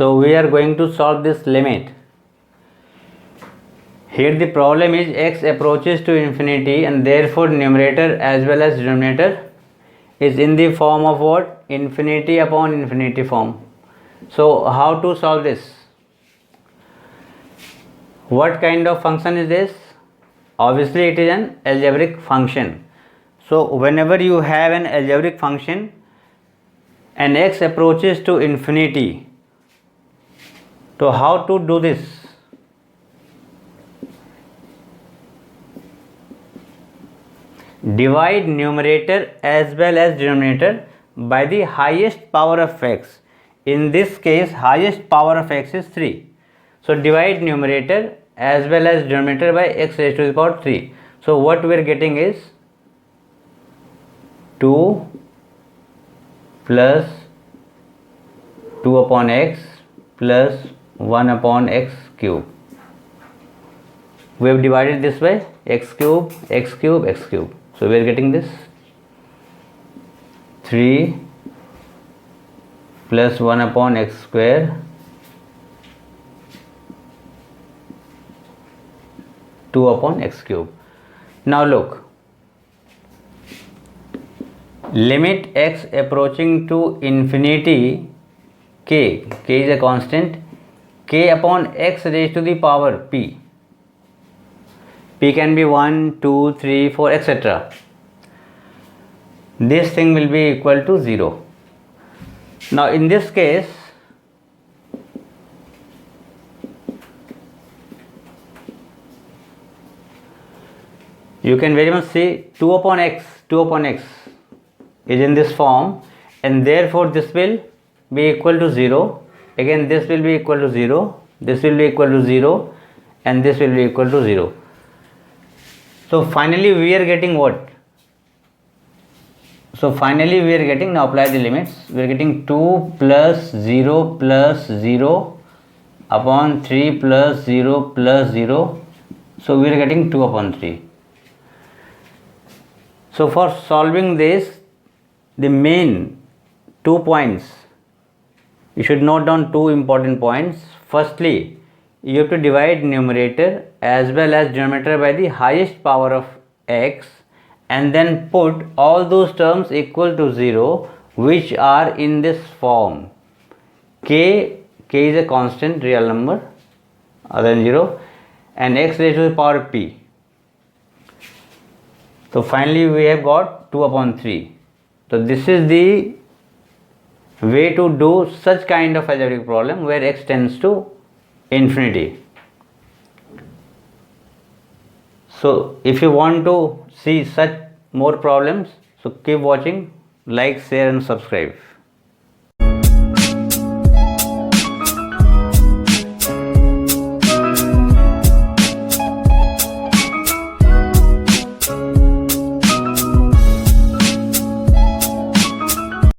So we are going to solve this limit. Here the problem is x approaches to infinity and therefore numerator as well as denominator is in the form of what? Infinity upon infinity form. So how to solve this? What kind of function is this? Obviously it is an algebraic function. So whenever you have an algebraic function and x approaches to infinity, so how to do this? Divide numerator as well as denominator by the highest power of x. In this case, highest power of x is 3. So divide numerator as well as denominator by x raised to the power 3. So what we are getting is 2 plus 2 upon x plus 1 upon x cube. We have divided this by x cube, x cube, x cube. So we are getting this 3 plus 1 upon x square 2 upon x cube. Now look, limit x approaching to infinity k is a constant, k upon x raised to the power p. P can be 1, 2, 3, 4, etc. This thing will be equal to 0. Now in this case, you can very much see 2 upon x is in this form, and therefore this will be equal to 0. Again this will be equal to 0, this will be equal to 0, and this will be equal to 0. So finally we are getting what? So finally we are getting, now apply the limits, we are getting 2 plus 0 plus 0 upon 3 plus 0 plus 0. So we are getting 2 upon 3. So for solving this, the main 2 points, you should note down 2 important points. Firstly, you have to divide numerator as well as denominator by the highest power of x, and then put all those terms equal to 0 which are in this form. K is a constant real number other than 0, and x raised to the power p. So finally we have got 2 upon 3. So this is the way to do such kind of algebraic problem where x tends to infinity. So if you want to see such more problems, so keep watching, like, share and subscribe.